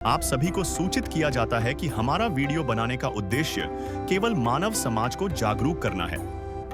आप सभी को सूचित किया जाता है कि हमारा वीडियो बनाने का उद्देश्य केवल मानव समाज को जागरूक करना है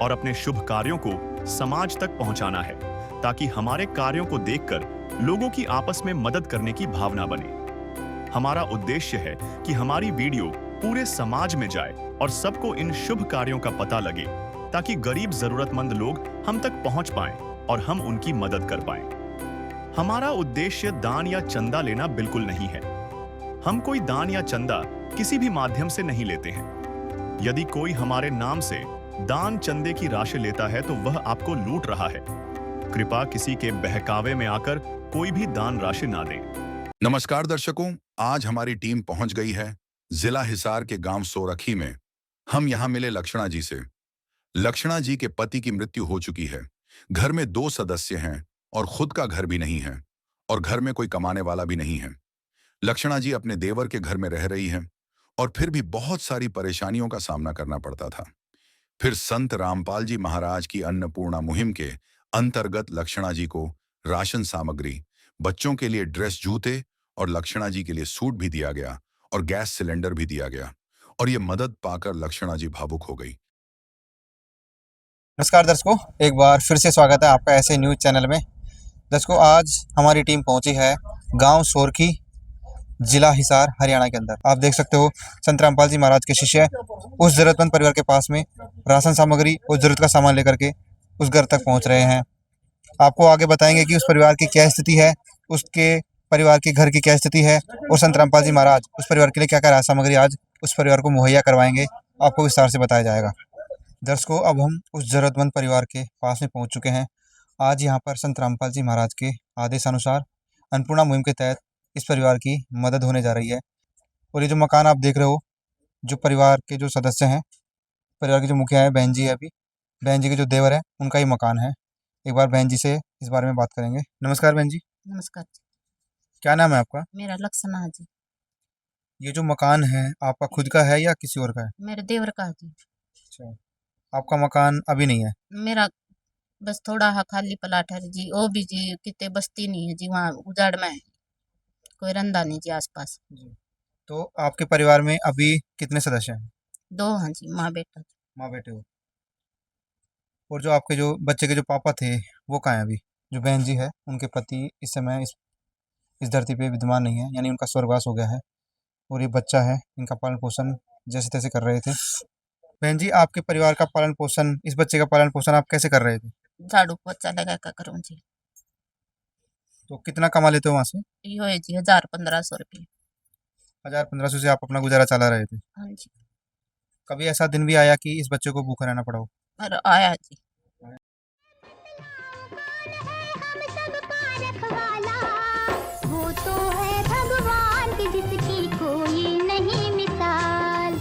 और अपने शुभ कार्यों को समाज तक पहुंचाना है, ताकि हमारे कार्यों को देखकर लोगों की आपस में मदद करने की भावना बने। हमारा उद्देश्य है कि हमारी वीडियो पूरे समाज में जाए और सबको इन शुभ कार्यों का पता लगे, ताकि गरीब जरूरतमंद लोग हम तक पहुंच पाएं और हम उनकी मदद कर पाएं। हमारा उद्देश्य दान या चंदा लेना बिल्कुल नहीं है। हम कोई दान या चंदा किसी भी माध्यम से नहीं लेते हैं। यदि कोई हमारे नाम से दान चंदे की राशि लेता है तो वह आपको लूट रहा है। कृपया किसी के बहकावे में आकर कोई भी दान राशि ना दें। नमस्कार दर्शकों, आज हमारी टीम पहुंच गई है जिला हिसार के गांव सोरखी में। हम यहां मिले लक्षणा जी से। लक्षणा जी के पति की मृत्यु हो चुकी है। घर में 2 सदस्य हैं और खुद का घर भी नहीं है और घर में कोई कमाने वाला भी नहीं है। लक्षणा जी अपने देवर के घर में रह रही हैं और फिर भी बहुत सारी परेशानियों का सामना करना पड़ता था। फिर संत रामपाल जी महाराज की अन्नपूर्णा मुहिम के अंतर्गत लक्षणा जी को राशन सामग्री, बच्चों के लिए ड्रेस, जूते और लक्षणा जी के लिए सूट भी दिया गया और गैस सिलेंडर भी दिया गया और ये मदद पाकर लक्षणा जी भावुक हो गई। नमस्कार दर्शकों, एक बार फिर से स्वागत है आपका ऐसे न्यूज़ चैनल में। दर्शकों, आज हमारी टीम पहुंची है गांव सोरखी, जिला हिसार, हरियाणा के अंदर। आप देख सकते हो संत रामपाल जी महाराज के शिष्य उस जरूरतमंद परिवार के पास में राशन सामग्री और जरूरत का सामान लेकर के उस घर तक पहुंच रहे हैं। आपको आगे बताएंगे कि उस परिवार की क्या स्थिति है, उसके परिवार के घर की क्या स्थिति है और संत रामपाल जी महाराज उस परिवार के लिए क्या क्या राशन सामग्री आज उस परिवार को मुहैया करवाएंगे, आपको विस्तार से बताया जाएगा। दर्शकों, अब हम उस ज़रूरतमंद परिवार के पास में पहुंच चुके हैं। आज यहाँ पर संत रामपाल जी महाराज के आदेशानुसार अन्नपूर्णा मुहिम के तहत इस परिवार की मदद होने जा रही है। और ये जो मकान आप देख रहे हो, जो परिवार के जो सदस्य हैं, परिवार के जो मुखिया हैं, बहन जी है, अभी बहन जी के जो देवर है, उनका ही मकान है। एक बार बहन जी से इस बारे में बात करेंगे। नमस्कार बहन जी। नमस्कार जी। क्या नाम है आपका? मेरा लक्षणा जी। ये जो मकान है आपका खुद का है या किसी और का है? मेरे देवर का जी। अच्छा, आपका मकान अभी नहीं है? मेरा बस थोड़ा हा खाली प्लाट है जी, वो भी जी कितने बस्ती नहीं है जी, वहाँ उजाड़ में है, कोई रंदा नहीं जी आसपास। जी। तो आपके परिवार में अभी कितने सदस्य हैं? 2 हैं जी, माँ बेटा। माँ बेटे हो। और जो आपके जो बच्चे के जो पापा थे, वो कहाँ हैं अभी? जो बहन जी है, उनके पति इस समय इस धरती पे विद्यमान नहीं है, यानी उनका स्वर्गवास हो गया है। और ये बच्चा है, इनका पालन पोषण जैसे तैसे कर रहे थे। बहन जी, आपके परिवार का पालन पोषण, इस बच्चे का पालन पोषण आप कैसे कर रहे थे? झाड़ू पोछा लगा कर करूँ जी। तो कितना कमा लेते हो वहाँ से? यो है जी 1000-1500 रुपये। 1000-1500 से आप अपना गुजारा चला रहे थे। हाँ जी। कभी ऐसा दिन भी आया कि इस बच्चे को भूखा रहना पड़ा हो? और आया जी। वो तो है भगवान की जिसकी कोई नहीं मिसाल।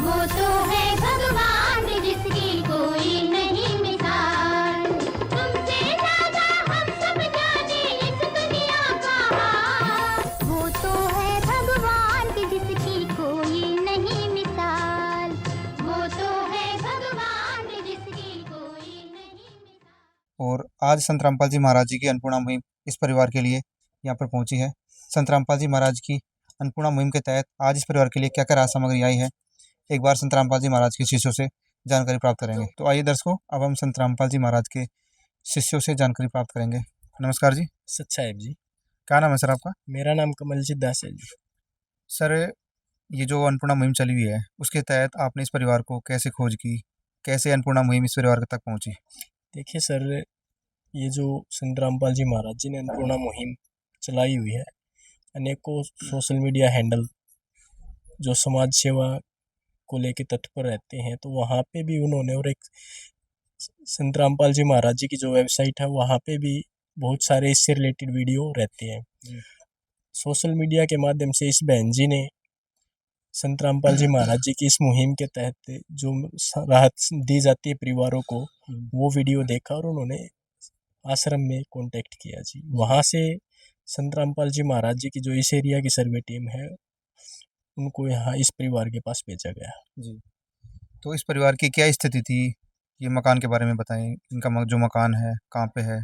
वो तो है भगवान की जिसकी कोई नहीं मिसाल। तुमसे ज्यादा हम सब जाने इस दुनिया का हाल। वो तो है भगवान की जिसकी कोई नहीं मिसाल। वो तो है भगवान की जिसकी कोई नहीं मिसाल। और आज संत रामपाल जी महाराज जी की अन्नपूर्णा मुहिम इस परिवार के लिए यहाँ पर पहुंची है। संत रामपाल जी महाराज की अन्नपूर्णा मुहिम के तहत आज इस परिवार के लिए क्या क्या राशन सामग्री आई है, एक बार संत रामपाल जी महाराज के शिष्यों से जानकारी प्राप्त करेंगे। तो आइए दर्शकों, अब हम संत रामपाल जी महाराज के शिष्यों से जानकारी प्राप्त करेंगे। नमस्कार जी। सच साहेब जी। क्या नाम है सर आपका? मेरा नाम कमलजीत दास है जी। सर, ये जो अन्नपूर्णा मुहिम चली हुई है, उसके तहत आपने इस परिवार को कैसे खोज की, कैसे अन्नपूर्णा मुहिम इस परिवार तक पहुंची? देखिए सर, ये जो संत रामपाल जी महाराज जी ने अन्नपूर्णा मुहिम चलाई हुई है, अनेकों सोशल मीडिया हैंडल जो समाज सेवा को लेके तत्पर रहते हैं, तो वहाँ पे भी उन्होंने, और एक संत रामपाल जी महाराज जी की जो वेबसाइट है, वहाँ पे भी बहुत सारे इससे रिलेटेड वीडियो रहते हैं। सोशल मीडिया के माध्यम से इस बहन जी ने संत रामपाल जी महाराज जी की इस मुहिम के तहत जो राहत दी जाती है परिवारों को, वो वीडियो देखा और उन्होंने आश्रम में कांटेक्ट किया जी। वहाँ से संत रामपाल जी महाराज जी की जो इस एरिया की सर्वे टीम है, उनको यहाँ इस परिवार के पास भेजा गया जी। तो इस परिवार की क्या स्थिति थी, ये मकान के बारे में बताएं। इनका जो मकान है कहाँ पे है?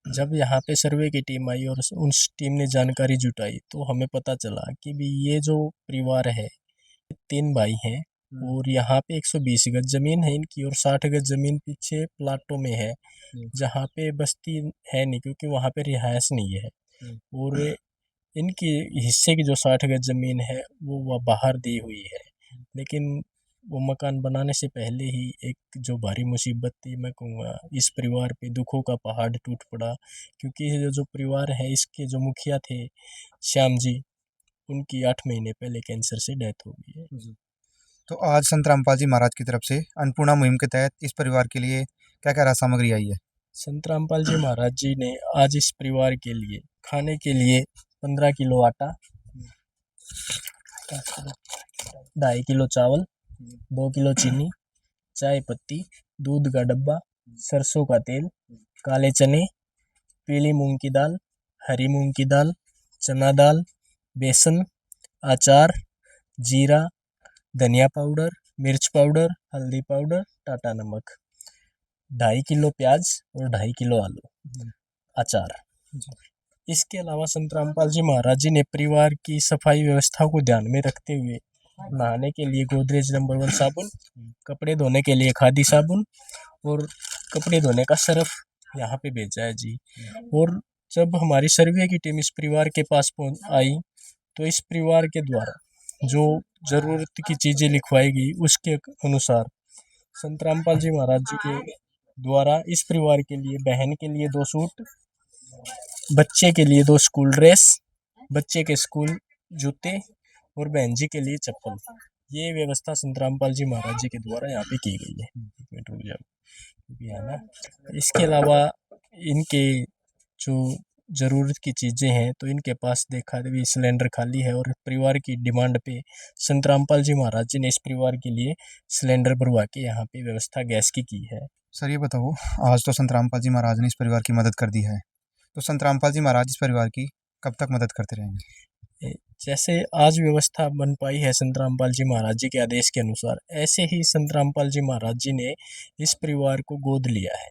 जब यहाँ पे सर्वे की टीम आई और उस टीम ने जानकारी जुटाई तो हमें पता चला कि भी ये जो परिवार है 3 भाई हैं और यहाँ पे 120 गज जमीन है इनकी और 60 गज जमीन पीछे प्लाटों में है जहाँ पे बस्ती है नहीं क्योंकि वहाँ पे रिहायश नहीं है। और इनकी हिस्से की जो 60 गज जमीन है वो बाहर दी हुई है, लेकिन वो मकान बनाने से पहले ही एक जो भारी मुसीबत थी, मैं कहूँगा इस परिवार पे दुखों का पहाड़ टूट पड़ा, क्योंकि ये जो परिवार है इसके जो मुखिया थे श्याम जी, उनकी 8 महीने पहले कैंसर से डेथ हो गई है। तो आज संत रामपाल जी महाराज की तरफ से अन्नपूर्णा मुहिम के तहत इस परिवार के लिए क्या क्या राहत सामग्री आई है? संत रामपाल जी महाराज जी ने आज इस परिवार के लिए खाने के लिए 15 किलो आटा, 2.5 किलो चावल, 2 किलो चीनी, चाय पत्ती, दूध का डब्बा, सरसों का तेल, काले चने, पीली मूंग की दाल, हरी मूंग की दाल, चना दाल, बेसन, अचार, जीरा, धनिया पाउडर, मिर्च पाउडर, हल्दी पाउडर, टाटा नमक, 2.5 किलो प्याज और 2.5 किलो आलू, अचार। इसके अलावा संत रामपाल जी महाराज जी ने परिवार की सफाई व्यवस्था को ध्यान में रखते हुए नहाने के लिए गोदरेज नंबर 1 साबुन, कपड़े धोने के लिए खादी साबुन और कपड़े धोने का सर्फ यहाँ पे भेजा है जी। और जब हमारी सर्वे की टीम इस परिवार के पास आई तो इस परिवार के द्वारा जो ज़रूरत की चीज़ें लिखवाई गई उसके अनुसार संत रामपाल जी महाराज जी के द्वारा इस परिवार के लिए बहन के लिए 2 सूट, बच्चे के लिए 2 स्कूल ड्रेस, बच्चे के स्कूल जूते और बहन जी के लिए चप्पल, ये व्यवस्था संत रामपाल जी महाराज जी के द्वारा यहाँ पे की गई है। एक मिनट रुक जाओ, ये है ना। इसके अलावा इनके जो ज़रूरत की चीज़ें हैं तो इनके पास देखा भी सिलेंडर खाली है और परिवार की डिमांड पे संत रामपाल जी महाराज जी ने इस परिवार के लिए सिलेंडर भरवा के यहाँ पे व्यवस्था गैस की है। सर ये बताओ, आज तो संत रामपाल जी महाराज ने इस परिवार की मदद कर दी है, तो संत रामपाल जी महाराज इस परिवार की कब तक मदद करते रहेंगे? जैसे आज व्यवस्था बन पाई है संत रामपाल जी महाराज जी के आदेश के अनुसार, ऐसे ही संत रामपाल जी महाराज जी ने इस परिवार को गोद लिया है।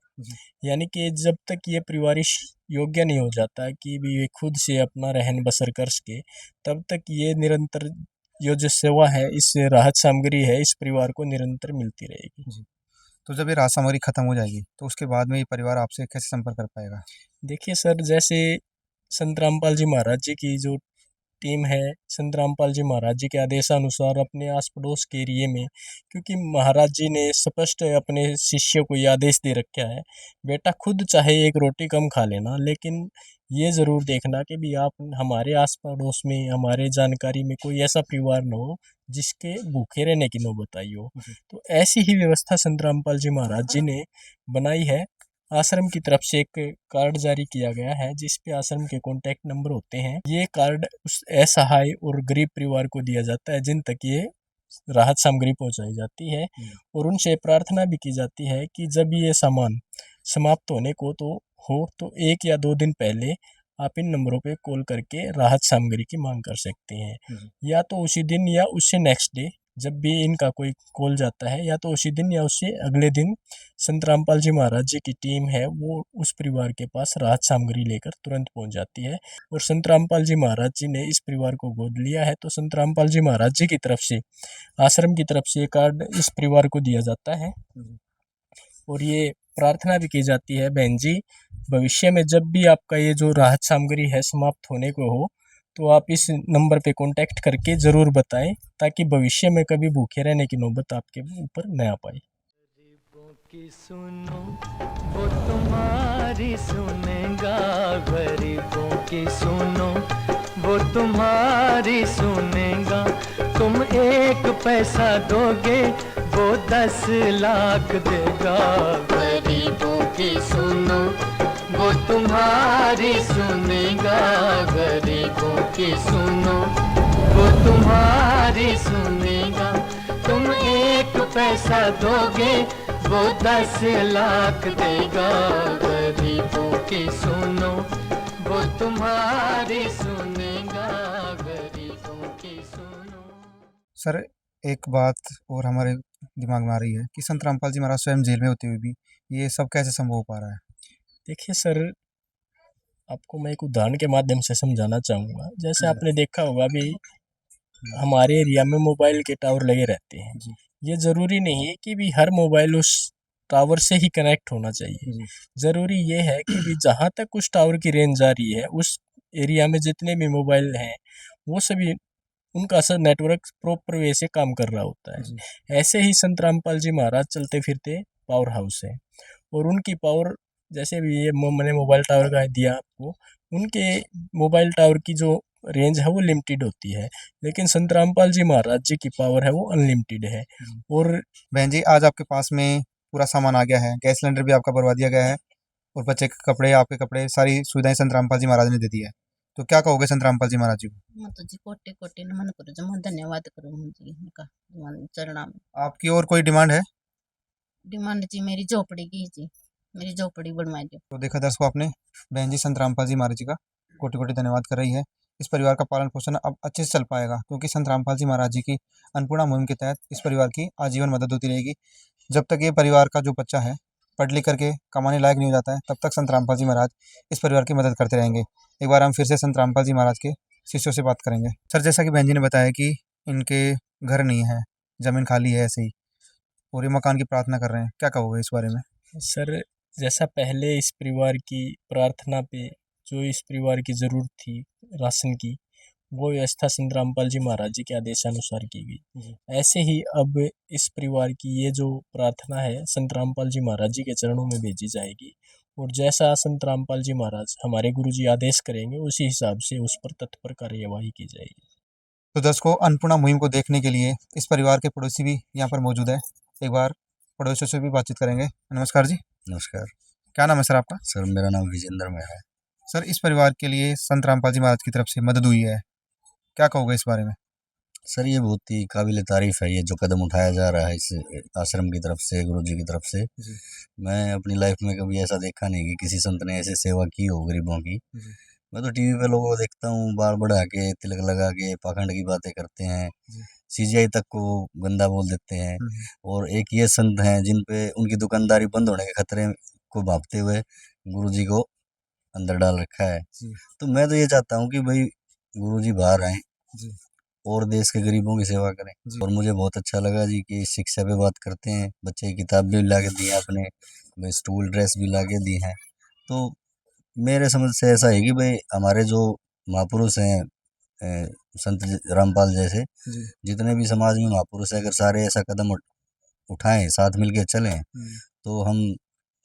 यानी कि जब तक ये परिवार इस योग्य नहीं हो जाता कि भी ये खुद से अपना रहन बसर कर सके, तब तक ये निरंतर ये जो सेवा है, इस राहत सामग्री है, इस परिवार को निरंतर मिलती रहेगी। तो जब ये राहत सामग्री खत्म हो जाएगी तो उसके बाद में ये परिवार आपसे कैसे संपर्क कर पाएगा? देखिए सर, जैसे संत रामपाल जी महाराज जी की जो टीम है, संत रामपाल जी महाराज जी के आदेशानुसार अपने आस पड़ोस के एरिए में, क्योंकि महाराज जी ने स्पष्ट अपने शिष्य को ये आदेश दे रखा है, बेटा खुद चाहे 1 रोटी कम खा लेना, लेकिन ये ज़रूर देखना कि भी आप हमारे आस पड़ोस में, हमारे जानकारी में कोई ऐसा परिवार न हो जिसके भूखे रहने की नौबत आई हो। तो ऐसी ही व्यवस्था संत रामपाल जी महाराज जी ने बनाई है। आश्रम की तरफ से एक कार्ड जारी किया गया है जिस पे आश्रम के कॉन्टैक्ट नंबर होते हैं। ये कार्ड उस असहाय और गरीब परिवार को दिया जाता है जिन तक ये राहत सामग्री पहुंचाई जाती है, और उनसे प्रार्थना भी की जाती है कि जब ये सामान समाप्त होने को तो 1 या 2 दिन पहले आप इन नंबरों पे कॉल करके राहत सामग्री की मांग कर सकते हैं, या तो उसी दिन या उससे नेक्स्ट डे जब भी इनका कोई कॉल जाता है, या तो उसी दिन या उससे अगले दिन संत रामपाल जी महाराज जी की टीम है वो उस परिवार के पास राहत सामग्री लेकर तुरंत पहुंच जाती है। और संत रामपाल जी महाराज जी ने इस परिवार को गोद लिया है, तो संत रामपाल जी महाराज जी की तरफ से, आश्रम की तरफ से ये कार्ड इस परिवार को दिया जाता है। और ये प्रार्थना भी की जाती है, बहन जी भविष्य में जब भी आपका ये जो राहत सामग्री है समाप्त होने को हो तो आप इस नंबर पे कांटेक्ट करके ज़रूर बताएं, ताकि भविष्य में कभी भूखे रहने की नौबत आपके ऊपर न आ पाए। गरीबों की सुनो वो तुम्हारी सुनेगा, गरीबों की सुनो वो तुम्हारी सुनेगा। तुम 1 पैसा दोगे वो 10 लाख देगा। गरीबों की सुनो वो तुम्हारी सुनेगा, गरीबों की सुनो वो तुम्हारी सुनेगा। तुम 1 पैसा दोगे वो 10 लाख देगा। गरीबों की सुनो वो तुम्हारी सुनेगा, गरीबों की सुनो। सर एक बात और हमारे दिमाग में आ रही है कि संत रामपाल जी महाराज स्वयं जेल में होते हुए भी ये सब कैसे संभव हो पा रहा है? देखिए सर, आपको मैं एक उदाहरण के माध्यम से समझाना चाहूँगा। जैसे आपने देखा होगा अभी हमारे एरिया में मोबाइल के टावर लगे रहते हैं। ये ज़रूरी नहीं है कि भी हर मोबाइल उस टावर से ही कनेक्ट होना चाहिए। ज़रूरी ये है कि भी जहाँ तक उस टावर की रेंज आ रही है, उस एरिया में जितने भी मोबाइल हैं, वो सभी उनका सब नेटवर्क प्रॉपर वे से काम कर रहा होता है। ऐसे ही संत रामपाल जी महाराज चलते फिरते पावर हाउस है, और उनकी पावर, जैसे भी ये मैंने मोबाइल टावर का दिया आपको, उनके मोबाइल टावर की जो रेंज है वो लिमिटेड होती है, लेकिन संत रामपाल जी महाराज जी की पावर है वो अनलिमिटेड है। और बहन जी, आज आपके पास में पूरा सामान आ गया है, गैस सिलेंडर भी आपका भरवा दिया गया है, और बच्चे के कपड़े, आपके कपड़े, सारी सुविधाएं संत रामपाल जी महाराज ने दे दी है। तो क्या कहोगे संत रामपाल जी महाराज जी को? मैं तो जी कोटि कोटि नमन करूँ, जमा धन्यवाद करूँ जी उनका, भगवान चरणा में। आपकी और कोई डिमांड है? डिमांड जी मेरी झोपड़ी की जी, मेरी झोपड़ी बनवाई दो। तो देखा दर्शकों आपने, बहन जी संत रामपाल जी महाराज जी का कोटि कोटि धन्यवाद कर रही है। इस परिवार का पालन पोषण अब अच्छे से चल पाएगा, क्योंकि संत रामपाल जी महाराज जी की अन्नपूर्णा मुहिम के तहत इस परिवार की आजीवन मदद होती रहेगी। जब तक ये परिवार का जो बच्चा है पढ़ लिख करके कमाने लायक नहीं हो जाता है, तब तक संत रामपाल जी महाराज इस परिवार की मदद करते रहेंगे। एक बार हम फिर से संत रामपाल जी महाराज के शिष्यों से बात करेंगे। सर, जैसा कि बहन जी ने बताया कि इनके घर नहीं है, ज़मीन खाली है ऐसे ही, और ये मकान की प्रार्थना कर रहे हैं, क्या कहोगे इस बारे में? सर, जैसा पहले इस परिवार की प्रार्थना पे जो इस परिवार की ज़रूरत थी राशन की, वो व्यवस्था संत रामपाल जी महाराज जी के आदेशानुसार की गई। ऐसे ही अब इस परिवार की ये जो प्रार्थना है संत रामपाल जी महाराज जी के चरणों में भेजी जाएगी, और जैसा संत रामपाल जी महाराज हमारे गुरु जी आदेश करेंगे, उसी हिसाब से उस पर तत्पर कार्यवाही की जाएगी। तो दर्शकों, अन्नपूर्णा मुहिम को देखने के लिए इस परिवार के पड़ोसी भी यहाँ पर मौजूद है। एक बार पड़ोसियों से भी बातचीत करेंगे। नमस्कार जी। नमस्कार क्या नाम है सर आपका? सर, मेरा नाम विजेंद्र में है। सर, इस परिवार के लिए संत रामपाल जी महाराज की तरफ से मदद हुई है, क्या कहोगे इस बारे में? सर, ये बहुत ही काबिल तारीफ है, ये जो कदम उठाया जा रहा है इस आश्रम की तरफ से, गुरु जी की तरफ से। मैं अपनी लाइफ में कभी ऐसा देखा नहीं कि किसी संत ने ऐसे सेवा की हो गरीबों की। मैं तो टीवी पे लोगों को देखता हूँ, बाल बढ़ा के, तिलक लगा के, पाखंड की बातें करते हैं, सीजीआई तक को गंदा बोल देते हैं। और एक ये संत हैं जिन पे उनकी दुकानदारी बंद होने के खतरे को भांपते हुए गुरु जी को अंदर डाल रखा है। तो मैं तो ये चाहता हूँ कि भाई गुरु जी बाहर आएँ और देश के गरीबों की सेवा करें। और मुझे बहुत अच्छा लगा जी कि शिक्षा पे बात करते हैं, बच्चे की किताब भी ला के दी है अपने, भाई स्कूल ड्रेस भी ला के दी हैं। तो मेरे समझ से ऐसा है कि भाई हमारे जो महापुरुष हैं, संत रामपाल जैसे जितने भी समाज में महापुरुष है, अगर सारे ऐसा कदम उठाएं, साथ मिलके चलें, तो हम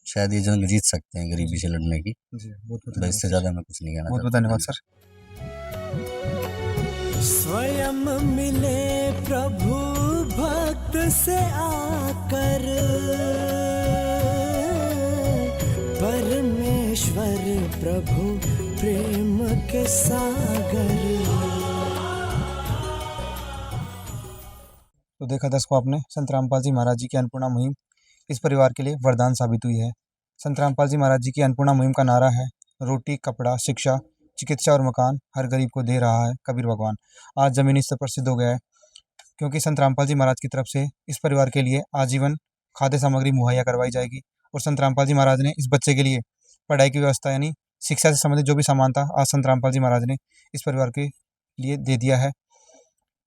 शायद ये जंग जीत सकते हैं गरीबी से लड़ने की। बहुत इससे ज़्यादा मैं कुछ नहीं कहना बहुत चाहता। धन्यवाद सर। स्वयं मिले प्रभु भक्त से आकर, परमेश्वर प्रभु प्रेम के सागर। तो देखा दर्शकों आपने, संत रामपाल जी महाराज जी की अन्नपूर्णा मुहिम इस परिवार के लिए वरदान साबित हुई है। संत रामपाल जी महाराज जी की अन्नपूर्णा मुहिम का नारा है, रोटी, कपड़ा, शिक्षा, चिकित्सा और मकान हर गरीब को दे रहा है कबीर भगवान। आज ज़मीनी स्तर पर सिद्ध हो गया है, क्योंकि संत रामपाल जी महाराज की तरफ से इस परिवार के लिए आजीवन खाद्य सामग्री मुहैया करवाई जाएगी। और संत रामपाल जी महाराज ने इस बच्चे के लिए पढ़ाई की व्यवस्था यानी शिक्षा से संबंधित जो भी सामान था, आज संत रामपाल जी महाराज ने इस परिवार के लिए दे दिया है।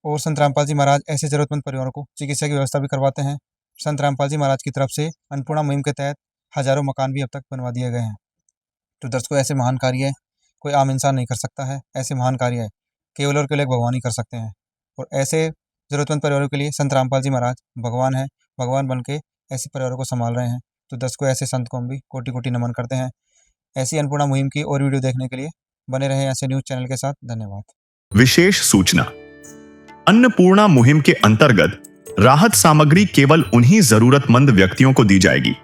और संत रामपाल जी महाराज ऐसे ज़रूरतमंद परिवारों को चिकित्सा की व्यवस्था भी करवाते हैं। संत रामपाल जी महाराज की तरफ से अन्नपूर्णा मुहिम के तहत हज़ारों मकान भी अब तक बनवा दिए गए हैं। तो दर्शकों, ऐसे महान कार्य कोई आम इंसान नहीं कर सकता है, ऐसे महान कार्य केवल और केवल एक भगवान ही कर सकते हैं। और ऐसे ज़रूरतमंद परिवारों के लिए संत रामपाल जी महाराज भगवान है, भगवान बन के ऐसे परिवारों को संभाल रहे हैं। तो दर्शकों, ऐसे संत को हम भी कोटि कोटि नमन करते हैं। ऐसी अन्नपूर्णा मुहिम की और वीडियो देखने के लिए बने रहें ऐसे न्यूज़ चैनल के साथ। धन्यवाद। विशेष सूचना, अन्नपूर्णा मुहिम के अंतर्गत राहत सामग्री केवल उन्हीं जरूरतमंद व्यक्तियों को दी जाएगी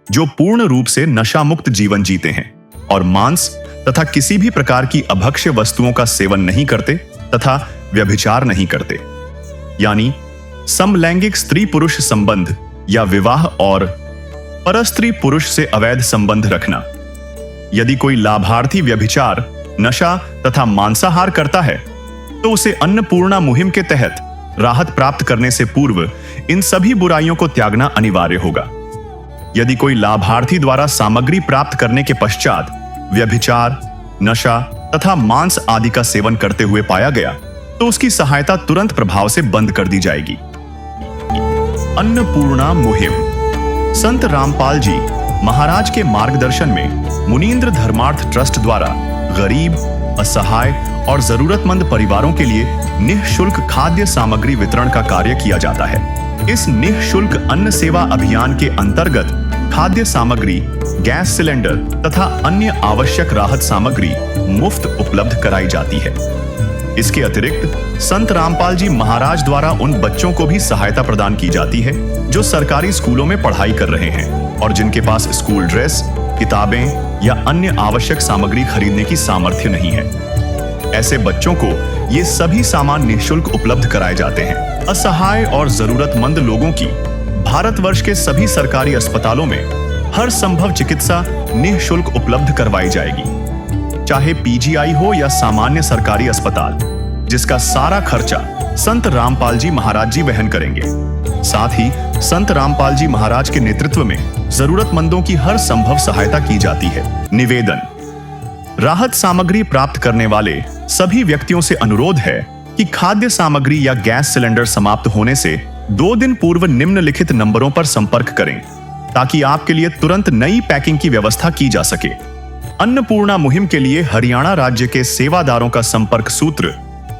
जो पूर्ण रूप से नशा मुक्त जीवन जीते हैं और मांस तथा किसी भी प्रकार की अभक्ष्य वस्तुओं का सेवन नहीं करते तथा व्यभिचार नहीं करते, यानी समलैंगिक स्त्री पुरुष संबंध या विवाह और परस्त्री पुरुष से अवैध संबंध रखना। यदि कोई लाभार्थी व्यभिचार, नशा तथा मांसाहार करता है तो उसे अन्नपूर्णा मुहिम के तहत राहत प्राप्त करने से पूर्व इन सभी बुराइयों को त्यागना अनिवार्य होगा। यदि कोई लाभार्थी द्वारा सामग्री प्राप्त करने के पश्चात व्यभिचार, नशा तथा मांस आदि का सेवन करते हुए पाया गया तो उसकी सहायता तुरंत प्रभाव से बंद कर दी जाएगी। अन्नपूर्णा मुहिम। संत रामपाल जी महाराज के मार्गदर्शन में मुनींद्र धर्मार्थ ट्रस्ट द्वारा गरीब, असहाय और जरूरतमंद परिवारों के लिए निःशुल्क खाद्य सामग्री वितरण का कार्य किया जाता है। इस निःशुल्क अन्न सेवा अभियान के अंतर्गत खाद्य सामग्री, गैस सिलेंडर तथा अन्य आवश्यक राहत सामग्री मुफ्त उपलब्ध कराई जाती है। इसके अतिरिक्त संत रामपाल जी महाराज द्वारा उन बच्चों को भी सहायता प्रदान की जाती है जो सरकारी स्कूलों में पढ़ाई कर रहे हैं और जिनके पास स्कूल ड्रेस, किताबें या अन्य आवश्यक सामग्री खरीदने की सामर्थ्य नहीं है। ऐसे बच्चों को ये सभी सामान निःशुल्क उपलब्ध कराए जाते हैं। असहाय और जरूरतमंद लोगों की भारतवर्ष के सभी सरकारी अस्पतालों में हर संभव चिकित्सा निःशुल्क उपलब्ध करवाई जाएगी, चाहे पीजीआई हो या सामान्य सरकारी अस्पताल, जिसका सारा खर्चा संत रामपाल जी महाराज जी वहन करेंगे। साथ ही संत रामपाल जी महाराज के नेतृत्व में जरूरतमंदों की हर संभव सहायता की जाती है। निवेदन। राहत सामग्री प्राप्त करने वाले सभी व्यक्तियों से अनुरोध है कि खाद्य सामग्री या गैस सिलेंडर समाप्त होने से 2 दिन पूर्व निम्नलिखित नंबरों पर संपर्क करें ताकि आपके लिए तुरंत नई पैकिंग की व्यवस्था की जा सके। अन्नपूर्णा मुहिम के लिए हरियाणा राज्य के सेवादारों का संपर्क सूत्र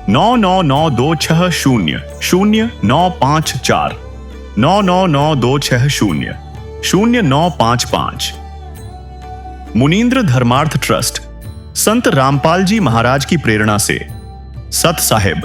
9992600954 9992600955। मुनींद्र धर्मार्थ ट्रस्ट संत रामपाल जी महाराज की प्रेरणा से सत साहिब